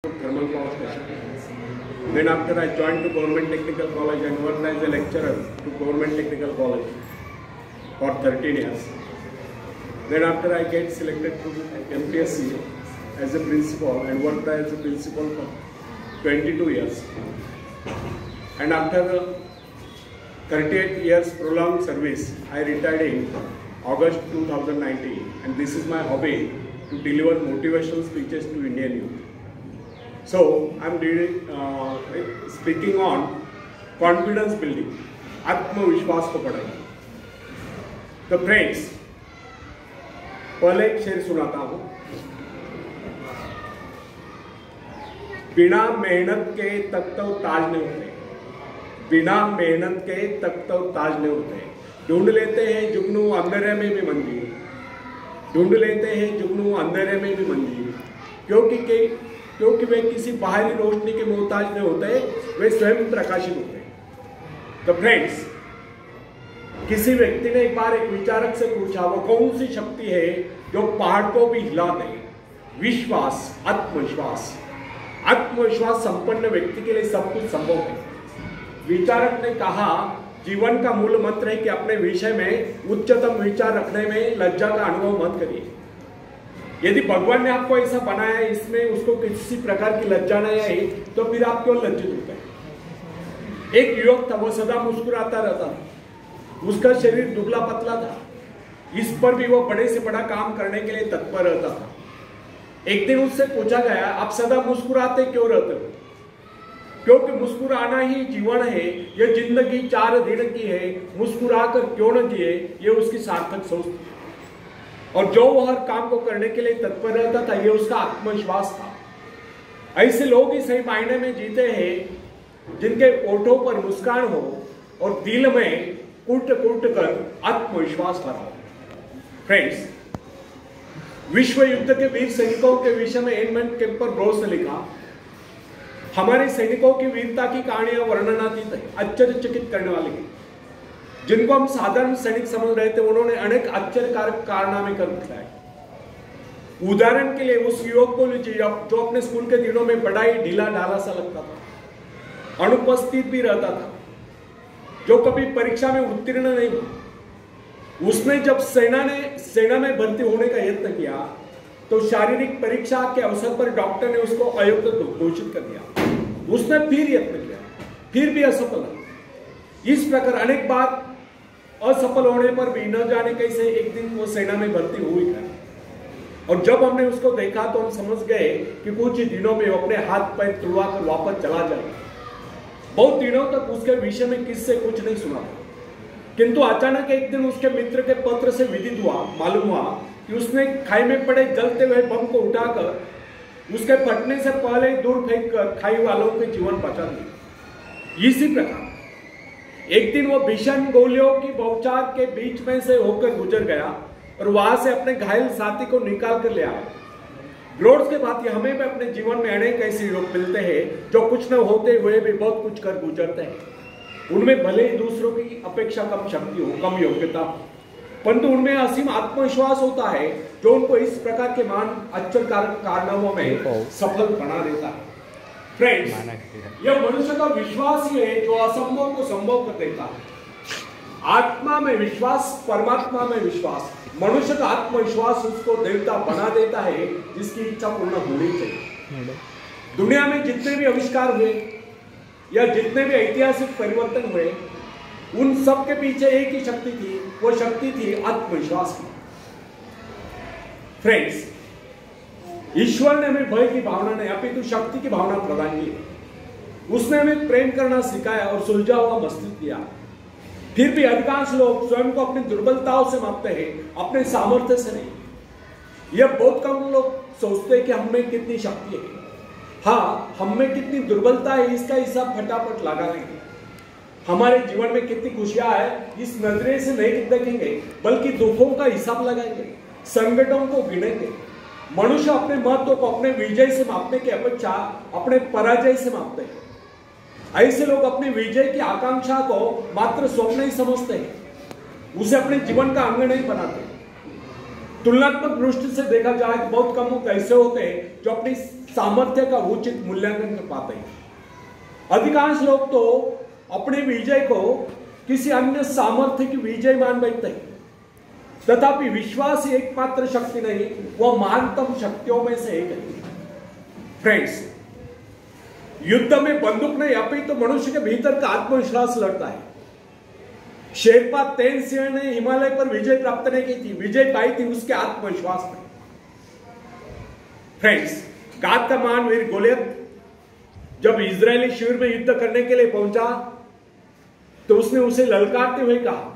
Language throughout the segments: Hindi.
thermal power station. Then after I joined to Government Technical College and worked as a lecturer to Government Technical College for 13 years. Then after I get selected to MPSC as a principal and worked as a principal for 22 years. And after 38 years prolonged service, I retired in August 2019, and this is my hobby to deliver motivational speeches to Indian youth. So I am speaking on confidence building, आत्मविश्वास को बढ़ाएं. तो फ्रेंड्स, पहले एक शेर सुनाता हूँ. बिना मेहनत के तख्तो ताज नहीं होते, बिना मेहनत के तख्तो ताज नहीं होते. ढूंढ लेते हैं जुगनू अंधेरे में भी मंदिर, ढूंढ लेते हैं जुगनू अंधेरे में भी मंदिर, क्योंकि वे किसी बाहरी रोशनी के मोहताज नहीं होते, वे स्वयं प्रकाशित होते. तो फ्रेंड्स, किसी व्यक्ति ने एक बार एक विचारक से पूछा, वो कौन सी शक्ति है जो पहाड़ को भी हिला दे? विश्वास, आत्मविश्वास. आत्मविश्वास संपन्न व्यक्ति के लिए सब कुछ संभव है. विचारक ने कहा, जीवन का मूल मंत्र है कि अपने विषय में उच्चतम विचार रखने में लज्जा का अनुभव मत करिए. यदि भगवान ने आपको ऐसा बनाया है, इसमें उसको किसी प्रकार की लज्जा नहीं आई, तो फिर आप क्यों लज्जित होते हैं? एक युवक था, वो सदा मुस्कुराता रहता था. उसका शरीर दुबला पतला था, इस पर भी वो बड़े से बड़ा काम करने के लिए तत्पर रहता था. एक दिन उससे पूछा गया, आप सदा मुस्कुराते क्यों रहते हो? क्योंकि मुस्कुराना ही जीवन है, ये जिंदगी 4 दिन की है, मुस्कुराकर क्यों न जिए, ये उसकी सार्थक सोच थी. और जो वो हर काम को करने के लिए तत्पर रहता था, ये उसका आत्मविश्वास था. ऐसे लोग ही सही मायने में जीते हैं जिनके ओठों पर मुस्कान हो और दिल में कुट कुट कर आत्मविश्वास भरा हो. फ्रेंड्स, विश्व युद्ध के वीर सैनिकों के विषय में एडमंड केम्पर ब्रोस ने लिखा, हमारे सैनिकों की वीरता की कहानियां वर्णनातीत है, आश्चर्यचकित करने वाली है. जिनको हम साधारण सैनिक समझ रहे थे, उन्होंने अनेक आश्चर्यकारक कारनामे कर दिखाए. उदाहरण के लिए उस युवक को लीजिए जो अपने स्कूल के दिनों में बड़ा ही ढीला ढाला सा लगता था, अनुपस्थित भी रहता था, जो कभी परीक्षा में उत्तीर्ण नहीं हुआ. उसने जब सेना में भर्ती होने का यत्न किया, तो शारीरिक परीक्षा के अवसर पर डॉक्टर ने उसको अयोग्य घोषित कर दिया. उसने फिर यत्न किया, फिर भी असफल. इस प्रकार अनेक बार असफल होने पर भी न जाने कैसे एक दिन वो सेना में भर्ती हुई है. और जब हमने उसको देखा तो हम समझ गए कि कुछ दिनों में वो अपने हाथ पैर तुड़वाकर वापस चला जाएगा. बहुत दिनों तक उसके विषय में किससे कुछ नहीं सुना, किंतु अचानक एक दिन उसके मित्र के पत्र से विदित हुआ, मालूम हुआ कि उसने खाई में पड़े जलते हुए बम को उठाकर उसके फटने से पहले ही दूर फेंक कर खाई वालों के जीवन बचा दिया. इसी प्रकार एक दिन वो भीषण गोलियों की बौछार के बीच में से होकर गुजर गया और वहां से अपने घायल साथी को निकाल कर ले आया. रोड्स के बाद हमें भी अपने जीवन में अनेक ऐसे लोग मिलते हैं जो कुछ न होते हुए भी बहुत कुछ कर गुजरते हैं. उनमें भले ही दूसरों की अपेक्षा कम शक्ति हो, कम योग्यता हो, परंतु उनमें असीम आत्मविश्वास होता है जो उनको इस प्रकार के महान आश्चर्यकारक कारनामों में सफल बना देता है. फ्रेंड्स, यह मनुष्य का विश्वास ही है जो असंभव को संभव कर देता है. आत्मा में विश्वास, परमात्मा में विश्वास, मनुष्य का आत्मविश्वास उसको देवता बना देता है जिसकी इच्छा पूर्ण होनी चाहिए. दुनिया में जितने भी आविष्कार हुए या जितने भी ऐतिहासिक परिवर्तन हुए, उन सब के पीछे एक ही शक्ति थी, वो शक्ति थी आत्मविश्वास की. फ्रेंड्स, ईश्वर ने हमें भय की भावना नहीं अपितु शक्ति की भावना प्रदान की. उसने हमें प्रेम करना सिखाया और सुलझा हुआ मस्तिष्क दिया. फिर भी अधिकांश लोग स्वयं को अपनी दुर्बलताओं से मापते हैं, अपने सामर्थ्य से नहीं. यह बहुत कम लोग सोचते हैं कि हम में कितनी शक्ति है. हाँ, हम में कितनी दुर्बलता है इसका हिसाब फटाफट लगा लेंगे. हमारे जीवन में कितनी खुशियां है इस नजरे से नहीं देखेंगे, बल्कि दुखों का हिसाब लगाएंगे, संकटों को गिनेंगे. मनुष्य अपने महत्व को अपने विजय से मापने की अपेक्षा अपने पराजय से मापते हैं. ऐसे लोग अपने विजय की आकांक्षा को मात्र स्वप्न ही समझते हैं, उसे अपने जीवन का अंग नहीं बनाते. तुलनात्मक दृष्टि से देखा जाए तो बहुत कम लोग ऐसे होते हैं जो अपनी सामर्थ्य का उचित मूल्यांकन कर पाते हैं। अधिकांश लोग तो अपने विजय को किसी अन्य सामर्थ्य की विजय मान बैठते हैं। तथापि विश्वास ही एकमात्र शक्ति नहीं, वह महानतम शक्तियों में से एक है। फ्रेंड्स, युद्ध में बंदूक नहीं अपितु तो मनुष्य के भीतर का आत्मविश्वास लड़ता है। शेरपा तेनसिंह ने हिमालय पर विजय प्राप्त नहीं की थी, विजय पाई थी उसके आत्मविश्वास में। फ्रेंड्स, गाद का महान वीर गोलियत जब इजरायली शिविर में युद्ध करने के लिए पहुंचा तो उसने उसे ललकारते हुए कहा,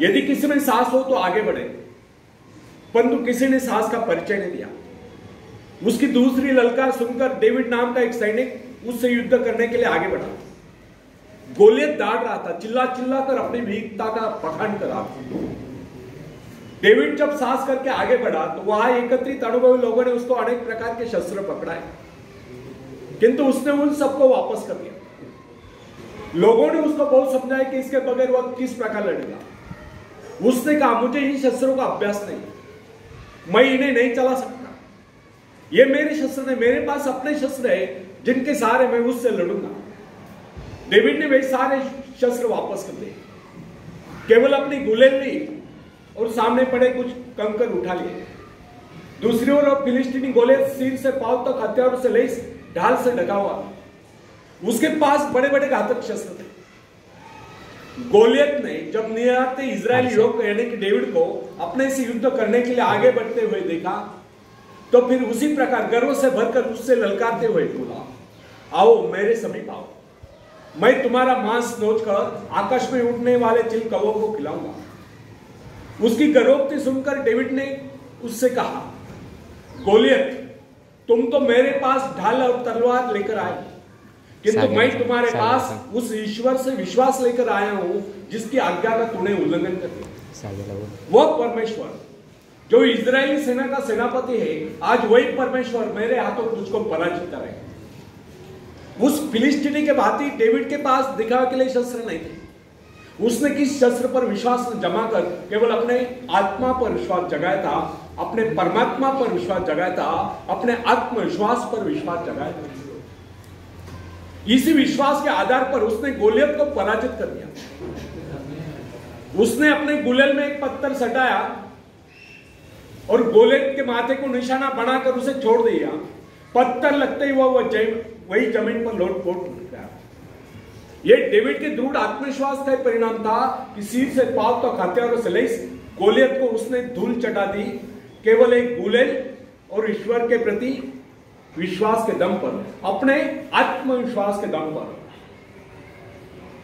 यदि किसी में साहस हो तो आगे बढ़े, परंतु किसी ने साहस का परिचय नहीं दिया। उसकी दूसरी ललकार सुनकर डेविड नाम का एक सैनिक उससे युद्ध करने के लिए आगे बढ़ा। गोलियत दाड़ रहा था, चिल्ला चिल्ला कर अपनी वीरता का बखान कर रहा था। डेविड जब साहस करके आगे बढ़ा तो वहां एकत्रित अनुभवी लोगों ने उसको अनेक प्रकार के शस्त्र पकड़ाए, किंतु उसने उन सबको वापस कर दिया। लोगों ने उसको बहुत समझाया कि इसके बगैर वह किस प्रकार लड़ेगा। उसने कहा, मुझे इन शस्त्रों का अभ्यास नहीं, मैं इन्हें नहीं चला सकता। ये मेरे शस्त्र नहीं, मेरे पास अपने शस्त्र है जिनके सहारे मैं उससे लड़ूंगा। डेविड ने वे सारे शस्त्र वापस कर दिए, केवल अपनी गुलेल ली और सामने पड़े कुछ कंकर उठा लिए। दूसरी ओर फिलिस्तीनी गोलियत सिर से पांव तक हथियारों से लैस ढाल से ढका हुआ, उसके पास बड़े बड़े घातक शस्त्र थे। गोलियत ने जब निहत्थे इजरायली युवक यानी कि डेविड को अपने से युद्ध करने के लिए आगे बढ़ते हुए देखा तो फिर उसी प्रकार गर्व से भरकर उससे ललकारते हुए बोला, आओ मेरे समीप आओ, मैं तुम्हारा मांस नोचकर आकाश में उड़ने वाले चिल कौवों को खिलाऊंगा। उसकी गर्वोक्ति सुनकर डेविड ने उससे कहा, गोलियत, तुम तो मेरे पास ढाल और तलवार लेकर आए, किंतु मैं तुम्हारे पास उस ईश्वर से विश्वास लेकर आया हूं जिसकी आज्ञा का तूने उल्लंघन कर दिया। वह परमेश्वर जो इजरायली सेना का सेनापति है, आज वही परमेश्वर मेरे हाथों तुझको पराजित करेगा। उस फिलिस्तीनी के भांति डेविड के पास दिखावे के लिए शस्त्र नहीं थे। उसने किस शस्त्र पर विश्वास जमा कर केवल अपने आत्मा पर विश्वास जगाया था, अपने परमात्मा पर विश्वास जगाया था, अपने आत्मविश्वास पर विश्वास जगाया था। इसी विश्वास के आधार पर उसने गोलियत को पराजित कर दिया। उसने अपने गुलेल में एक पत्थर सटाया और गोलियत के माथे को निशाना बनाकर उसे छोड़ दिया। पत्थर लगते ही वही जमीन पर लोटपोट उठ गया। यह डेविड के दृढ़ आत्मविश्वास का परिणाम था कि सिर से पांव तक हथियारों से लैस गोलियत को उसने धूल चटा दी, केवल एक गुलेल और ईश्वर के प्रति विश्वास के दम पर, अपने आत्मविश्वास के दम पर।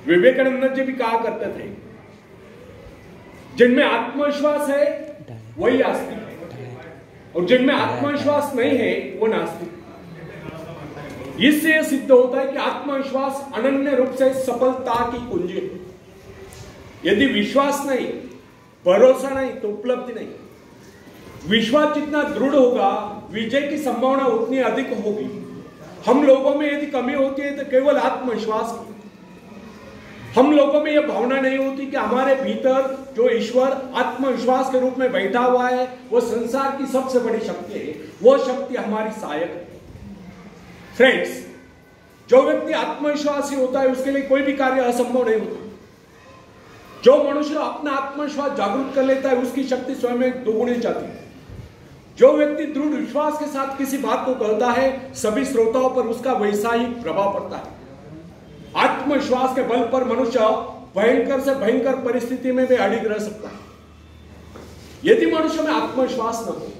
विवेकानंद जी भी कहा करते थे, जिनमें आत्मविश्वास है वही आस्तिक है और जिनमें आत्मविश्वास नहीं है वो नास्तिक। इससे यह सिद्ध होता है कि आत्मविश्वास अनन्य रूप से सफलता की कुंजी है। यदि विश्वास नहीं, भरोसा नहीं तो उपलब्धि नहीं। विश्वास जितना दृढ़ होगा, विजय की संभावना उतनी अधिक होगी। हम लोगों में यदि कमी होती है तो केवल आत्मविश्वास की। हम लोगों में यह भावना नहीं होती कि हमारे भीतर जो ईश्वर आत्मविश्वास के रूप में बैठा हुआ है वो संसार की सबसे बड़ी शक्ति है, वो शक्ति हमारी सहायक है। फ्रेंड्स, जो व्यक्ति आत्मविश्वासी होता है उसके लिए कोई भी कार्य असंभव नहीं होता। जो मनुष्य अपना आत्मविश्वास जागरूक कर लेता है उसकी शक्ति स्वयं में दोगुनी जाती है। जो व्यक्ति दृढ़ विश्वास के साथ किसी बात को कहता है, सभी श्रोताओं पर उसका वैसा ही प्रभाव पड़ता है। आत्मविश्वास के बल पर मनुष्य भयंकर से भयंकर परिस्थिति में भी अडिग रह सकता है। यदि मनुष्य में आत्मविश्वास न हो,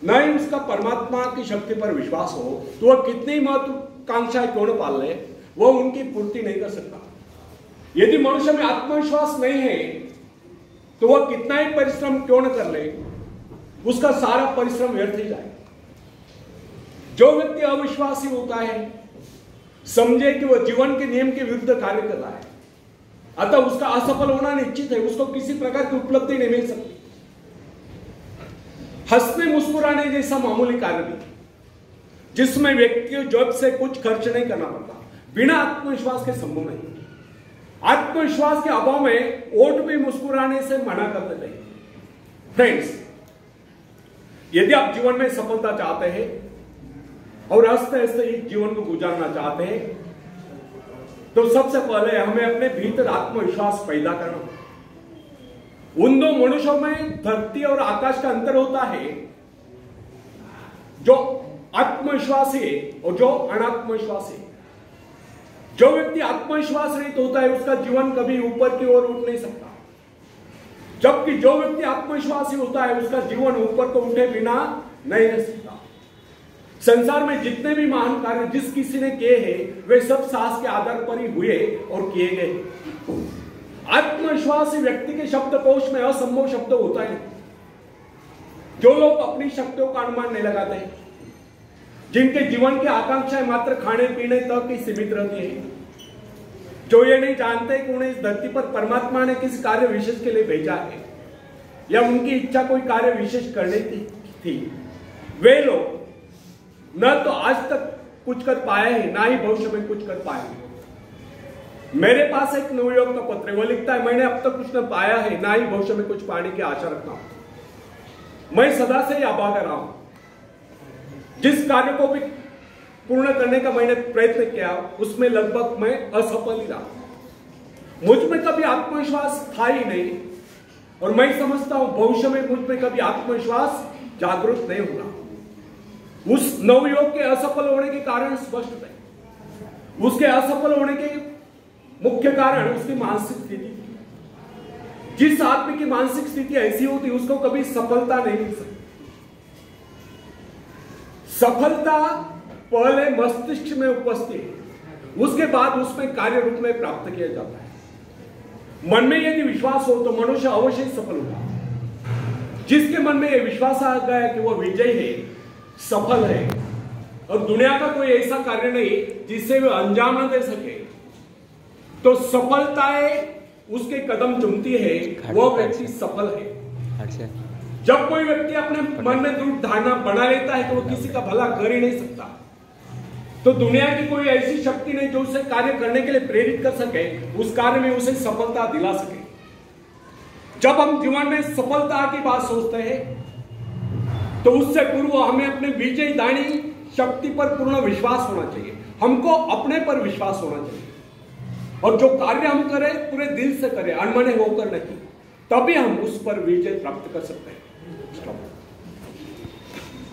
न ही उसका परमात्मा की शक्ति पर विश्वास हो, तो वह कितनी महत्वाकांक्षाएं क्यों न पाल ले, वह उनकी पूर्ति नहीं कर सकता। यदि मनुष्य में आत्मविश्वास नहीं है तो वह कितना ही परिश्रम क्यों न कर ले, उसका सारा परिश्रम व्यर्थ ही जाए। जो व्यक्ति अविश्वासी होता है, समझे कि वह जीवन के नियम के विरुद्ध कार्य कर रहा है, अतः उसका असफल होना निश्चित है, उसको किसी प्रकार की उपलब्धि नहीं मिल सकती। हंसने मुस्कुराने जैसा मामूली कार्य भी जिसमें व्यक्ति को जॉब से कुछ खर्च नहीं करना पड़ता, बिना आत्मविश्वास के संभव नहीं। आत्मविश्वास के अभाव में ओठ भी मुस्कुराने से मना कर देते हैं। फ्रेंड्स, यदि आप जीवन में सफलता चाहते हैं, और हंसते हंसते इस जीवन को गुजारना चाहते हैं, तो सबसे पहले हमें अपने भीतर आत्मविश्वास पैदा करना। उन दो मनुष्यों में धरती और आकाश का अंतर होता है, जो आत्मविश्वासी है और जो अनात्मविश्वासी है। जो व्यक्ति आत्मविश्वास रहित होता है उसका जीवन कभी ऊपर की ओर उठ नहीं सकता, जबकि जो व्यक्ति आत्मविश्वासी होता है उसका जीवन ऊपर को उठे बिना नहीं रह सकता। संसार में जितने भी महान कार्य जिस किसी ने किए हैं वे सब साहस के आधार पर ही हुए और किए गए। आत्मविश्वासी व्यक्ति के शब्दकोश में असंभव शब्द होता है। जो लोग अपनी शक्तियों का अनुमान नहीं लगाते हैं, जिनके जीवन की आकांक्षाएं मात्र खाने पीने तक ही सीमित रहती है, जो ये नहीं जानते कि उन्हें इस धरती पर परमात्मा ने किसी कार्य विशेष के लिए भेजा है या उनकी इच्छा कोई कार्य विशेष करने की थी, वे लोग न तो आज तक कुछ कर पाए हैं ना ही भविष्य में कुछ कर पाएंगे। मेरे पास एक नवयुवक का पत्र है, वो लिखता है, मैंने अब तक कुछ न पाया है ना ही भविष्य में कुछ पाने की आशा रखता हूं। मैं सदा से ही अभागा रहा हूं। जिस कार्य को भी पूर्ण करने का मैंने प्रयत्न किया उसमें लगभग मैं असफल ही रहा। मुझ में कभी आत्मविश्वास था ही नहीं और मैं समझता हूं भविष्य में मुझ में कभी आत्मविश्वास जागरूक नहीं होगा। उस नवयुवक के असफल होने के कारण स्पष्ट थे। उसके असफल होने के मुख्य कारण उसकी मानसिक स्थिति थी। जिस आदमी की मानसिक स्थिति ऐसी होती उसको कभी सफलता नहीं मिल सकती। सफलता पहले मस्तिष्क में उपस्थित है, उसके बाद उसमें कार्य रूप में प्राप्त किया जाता है। मन में यदि विश्वास हो तो मनुष्य अवश्य सफल होगा। जिसके मन में यह विश्वास आ गया कि वह विजयी है, सफल है और दुनिया का कोई ऐसा कार्य नहीं जिससे वह अंजाम न दे सके, तो सफलताएं उसके कदम चूमती है, वह व्यक्ति सफल है। जब कोई व्यक्ति अपने मन में दृढ़ धारणा बना लेता है तो वह किसी का भला कर ही नहीं सकता, तो दुनिया की कोई ऐसी शक्ति नहीं जो उसे कार्य करने के लिए प्रेरित कर सके, उस कार्य में उसे सफलता दिला सके। जब हम जीवन में सफलता की बात सोचते हैं तो उससे पूर्व हमें अपने विजयदायी शक्ति पर पूर्ण विश्वास होना चाहिए। हमको अपने पर विश्वास होना चाहिए और जो कार्य हम करें पूरे दिल से करें, अनमने होकर नहीं, तभी हम उस पर विजय प्राप्त कर सकते हैं।